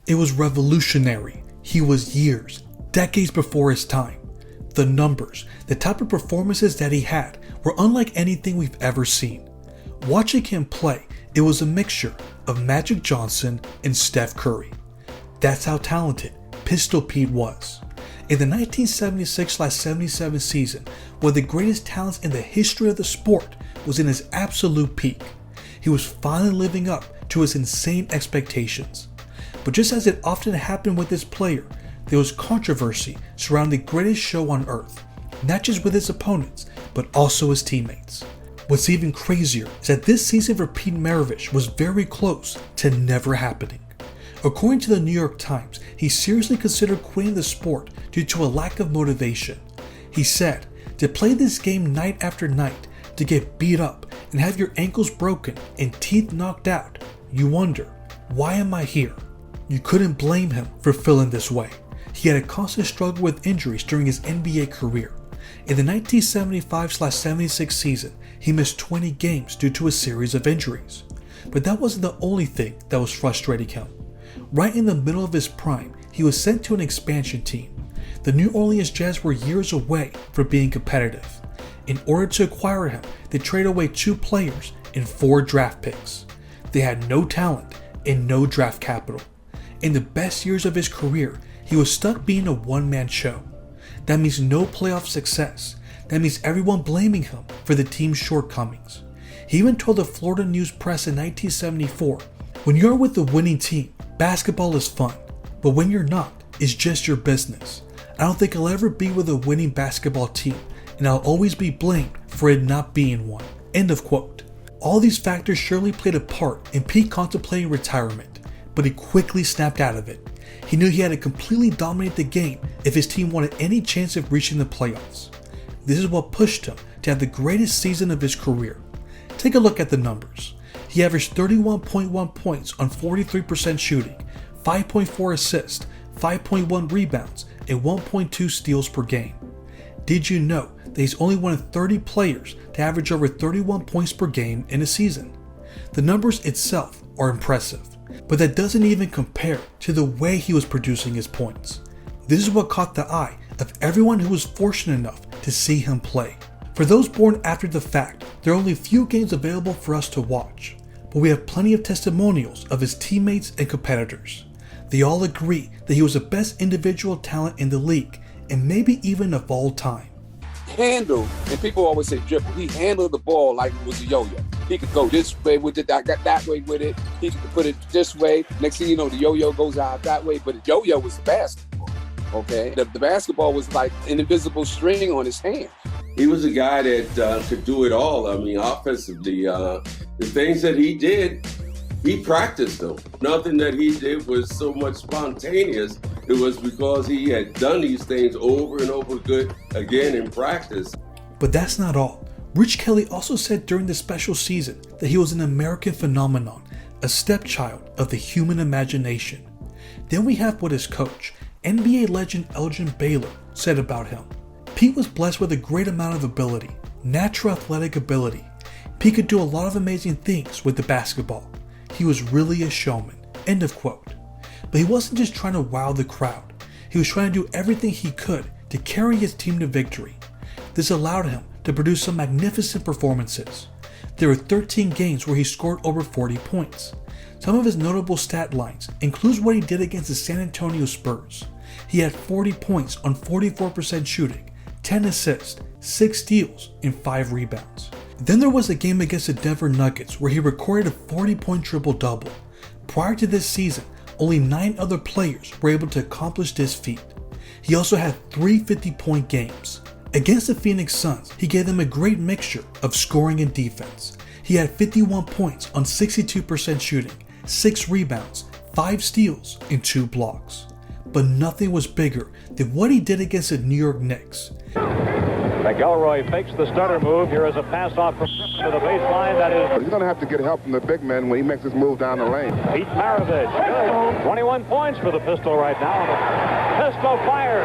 It was revolutionary. He was years, decades before his time. The numbers, the type of performances that he had were unlike anything we've ever seen. Watching him play, it was a mixture of Magic Johnson and Steph Curry. That's how talented Pistol Pete was. In the 1976-77 season, one of the greatest talents in the history of the sport was in his absolute peak. He was finally living up to his insane expectations. But just as it often happened with this player, there was controversy surrounding the greatest show on earth, not just with his opponents, but also his teammates. What's even crazier is that this season for Pete Maravich was very close to never happening. According to the New York Times, he seriously considered quitting the sport due to a lack of motivation. He said, "To play this game night after night, to get beat up and have your ankles broken and teeth knocked out, you wonder, why am I here?" You couldn't blame him for feeling this way. He had a constant struggle with injuries during his NBA career. In the 1975-76 season, he missed 20 games due to a series of injuries. But that wasn't the only thing that was frustrating him. Right in the middle of his prime, he was sent to an expansion team. The New Orleans Jazz were years away from being competitive. In order to acquire him, they traded away 2 players and 4 draft picks. They had no talent and no draft capital. In the best years of his career, he was stuck being a one-man show. That means no playoff success. That means everyone blaming him for the team's shortcomings. He even told the Florida News Press in 1974, "When you're with the winning team, basketball is fun, but when you're not, it's just your business. I don't think I'll ever be with a winning basketball team, and I'll always be blamed for it not being one." End of quote. All these factors surely played a part in Pete contemplating retirement, but he quickly snapped out of it. He knew he had to completely dominate the game if his team wanted any chance of reaching the playoffs. This is what pushed him to have the greatest season of his career. Take a look at the numbers. He averaged 31.1 points on 43% shooting, 5.4 assists, 5.1 rebounds, and 1.2 steals per game. Did you know that he's only one of 30 players to average over 31 points per game in a season? The numbers itself are impressive, but that doesn't even compare to the way he was producing his points. This is what caught the eye of everyone who was fortunate enough to see him play. For those born after the fact, there are only a few games available for us to watch, but we have plenty of testimonials of his teammates and competitors. They all agree that he was the best individual talent in the league, and maybe even of all time. Handle, and people always say dribble, he handled the ball like it was a yo-yo. He could go this way with it, I got that way with it, he could put it this way, next thing you know the yo-yo goes out that way, but the yo-yo was the basketball, okay? The basketball was like an invisible string on his hand. He was a guy that could do it all. I mean, offensively, the things that he did, he practiced them. Nothing that he did was so much spontaneous. It was because he had done these things over and over again in practice. But that's not all. Rich Kelly also said during the special season that he was an American phenomenon, a stepchild of the human imagination. Then we have what his coach, NBA legend Elgin Baylor, said about him. Pete was blessed with a great amount of ability, natural athletic ability. Pete could do a lot of amazing things with the basketball. He was really a showman. End of quote. But he wasn't just trying to wow the crowd. He was trying to do everything he could to carry his team to victory. This allowed him to produce some magnificent performances. There were 13 games where he scored over 40 points. Some of his notable stat lines includes what he did against the San Antonio Spurs. He had 40 points on 44% shooting, 10 assists, 6 steals, and 5 rebounds. Then there was a game against the Denver Nuggets where he recorded a 40-point triple-double. Prior to this season, only 9 other players were able to accomplish this feat. He also had 3 50-point games. Against the Phoenix Suns, he gave them a great mixture of scoring and defense. He had 51 points on 62% shooting, 6 rebounds, 5 steals, and 2 blocks. But nothing was bigger than what he did against the New York Knicks. McElroy fakes the stutter move. Here is a pass off to the baseline. That is. He's going to have to get help from the big man when he makes his move down the lane. Pete Maravich. Good. 21 points for the Pistol right now. The Pistol fires.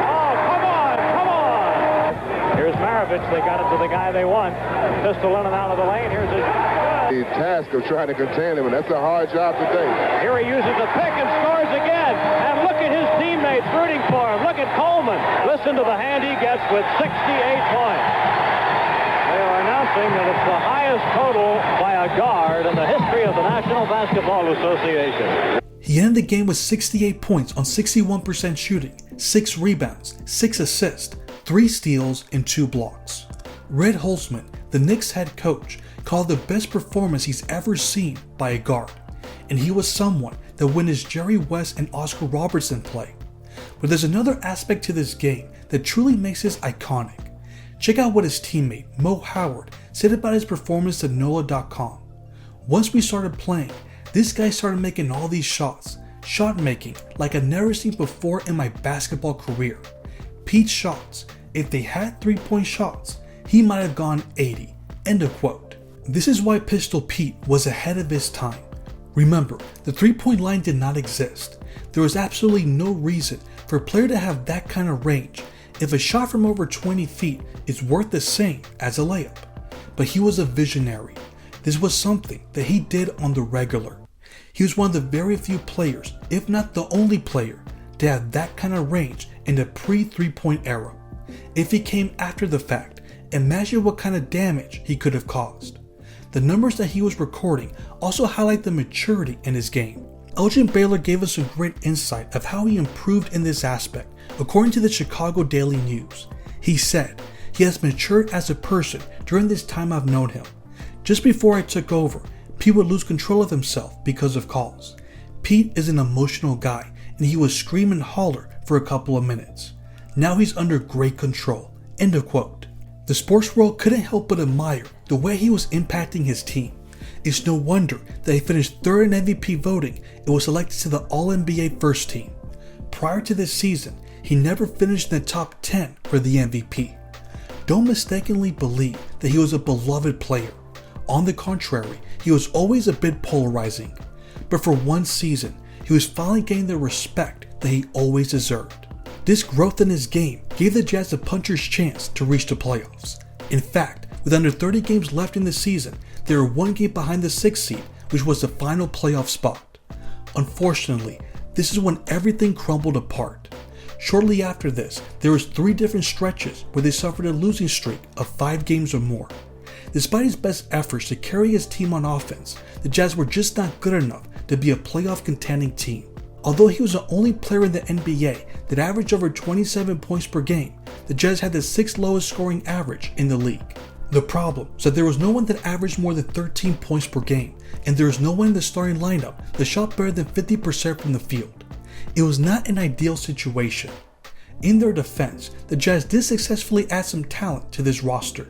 Oh, come on, come on. Here's Maravich. They got it to the guy they want. Pistol in and out of the lane. Here's his. The task of trying to contain him, and that's a hard job today. Here he uses the pick and scores again. into the hand he gets with 68 points. They are announcing that it's the highest total by a guard in the history of the National Basketball Association. He ended the game with 68 points on 61% shooting, 6 rebounds, 6 assists, 3 steals, and 2 blocks. Red Holzman, the Knicks head coach, called the best performance he's ever seen by a guard, and he was someone that witnessed Jerry West and Oscar Robertson play. But there's another aspect to this game that truly makes this iconic. Check out what his teammate, Mo Howard, said about his performance to NOLA.com. Once we started playing, this guy started making all these shots, shot making like I've never seen before in my basketball career. Pete's shots, if they had 3-point shots, he might have gone 80. End of quote. This is why Pistol Pete was ahead of his time. Remember, the 3-point line did not exist. There was absolutely no reason for a player to have that kind of range if a shot from over 20 feet is worth the same as a layup. But he was a visionary. This was something that he did on the regular. He was one of the very few players, if not the only player, to have that kind of range in the pre-3-point era. If he came after the fact, imagine what kind of damage he could have caused. The numbers that he was recording also highlight the maturity in his game. Elgin Baylor gave us a great insight of how he improved in this aspect, according to the Chicago Daily News. He said, "He has matured as a person during this time I've known him. Just before I took over, Pete would lose control of himself because of calls. Pete is an emotional guy, and he would scream and holler for a couple of minutes. Now he's under great control." End of quote. The sports world couldn't help but admire the way he was impacting his team. It's no wonder that he finished third in MVP voting and was selected to the All-NBA first team. Prior to this season, he never finished in the top 10 for the MVP. Don't mistakenly believe that he was a beloved player. On the contrary, he was always a bit polarizing. But for one season, he was finally getting the respect that he always deserved. This growth in his game gave the Jazz a puncher's chance to reach the playoffs. In fact, with under 30 games left in the season, they were 1 game behind the 6th seed, which was the final playoff spot. Unfortunately, this is when everything crumbled apart. Shortly after this, there was 3 different stretches where they suffered a losing streak of 5 games or more. Despite his best efforts to carry his team on offense, the Jazz were just not good enough to be a playoff contending team. Although he was the only player in the NBA that averaged over 27 points per game, the Jazz had the 6th lowest scoring average in the league. The problem is that there was no one that averaged more than 13 points per game, and there was no one in the starting lineup that shot better than 50% from the field. It was not an ideal situation. In their defense, the Jazz did successfully add some talent to this roster.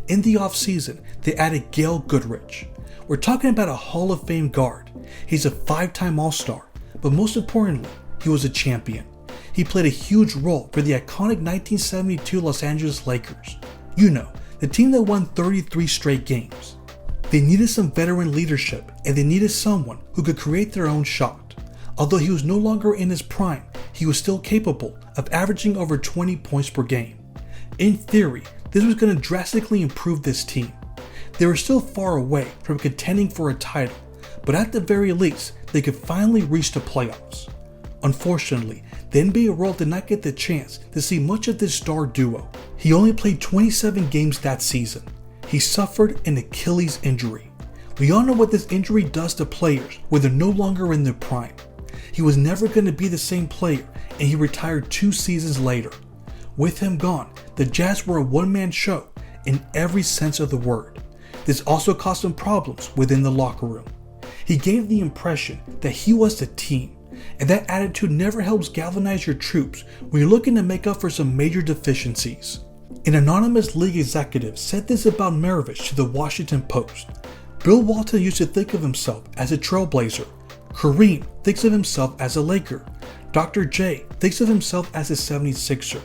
In the offseason, they added Gail Goodrich. We're talking about a Hall of Fame guard. He's a 5-time All-Star, but most importantly, he was a champion. He played a huge role for the iconic 1972 Los Angeles Lakers. You know, the team that won 33 straight games. They needed some veteran leadership, and they needed someone who could create their own shot. Although he was no longer in his prime, he was still capable of averaging over 20 points per game. In theory, this was going to drastically improve this team. They were still far away from contending for a title, but at the very least, they could finally reach the playoffs. Unfortunately, the NBA world did not get the chance to see much of this star duo. He only played 27 games that season. He suffered an Achilles injury. We all know what this injury does to players when they're no longer in their prime. He was never going to be the same player, and he retired 2 seasons later. With him gone, the Jazz were a one-man show in every sense of the word. This also caused some problems within the locker room. He gave the impression that he was the team, and that attitude never helps galvanize your troops when you're looking to make up for some major deficiencies. An anonymous league executive said this about Maravich to the Washington Post. Bill Walton used to think of himself as a trailblazer. Kareem thinks of himself as a Laker. Dr. J thinks of himself as a 76er.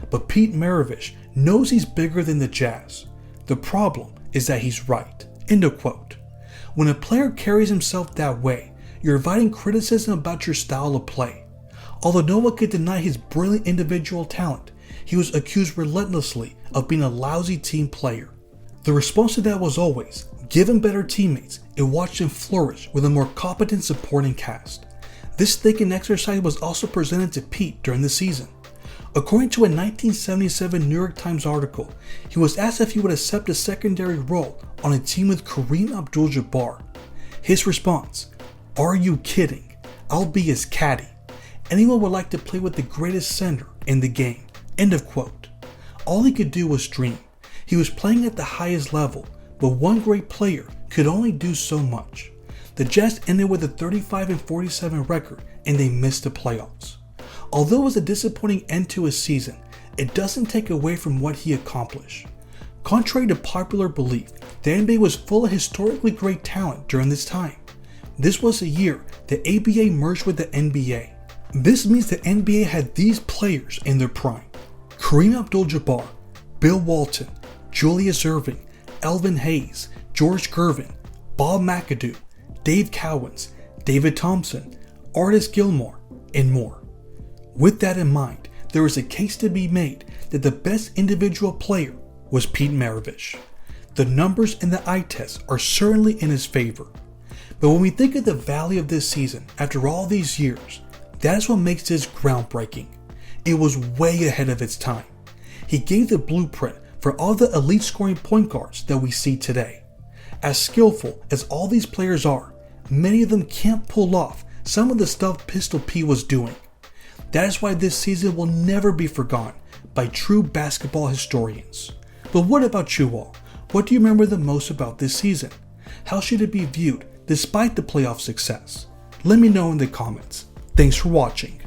But Pete Maravich knows he's bigger than the Jazz. The problem is that he's right. End of quote. When a player carries himself that way, you're inviting criticism about your style of play. Although no one could deny his brilliant individual talent, he was accused relentlessly of being a lousy team player. The response to that was always, give him better teammates and watch him flourish with a more competent supporting cast. This thinking exercise was also presented to Pete during the season. According to a 1977 New York Times article, he was asked if he would accept a secondary role on a team with Kareem Abdul-Jabbar. His response, "Are you kidding? I'll be his caddy. Anyone would like to play with the greatest center in the game." End of quote. All he could do was dream. He was playing at the highest level, but one great player could only do so much. The Jazz ended with a 35-47 record and they missed the playoffs. Although it was a disappointing end to his season, it doesn't take away from what he accomplished. Contrary to popular belief, the NBA was full of historically great talent during this time. This was a year the ABA merged with the NBA. This means the NBA had these players in their prime: Kareem Abdul-Jabbar, Bill Walton, Julius Erving, Elvin Hayes, George Gervin, Bob McAdoo, Dave Cowens, David Thompson, Artis Gilmore, and more. With that in mind, there is a case to be made that the best individual player was Pete Maravich. The numbers and the eye test are certainly in his favor. But when we think of the value of this season after all these years, that is what makes this groundbreaking. It was way ahead of its time. He gave the blueprint for all the elite scoring point guards that we see today. As skillful as all these players are, many of them can't pull off some of the stuff Pistol Pete was doing. That is why this season will never be forgotten by true basketball historians. But what about you all? What do you remember the most about this season? How should it be viewed despite the playoff success? Let me know in the comments. Thanks for watching.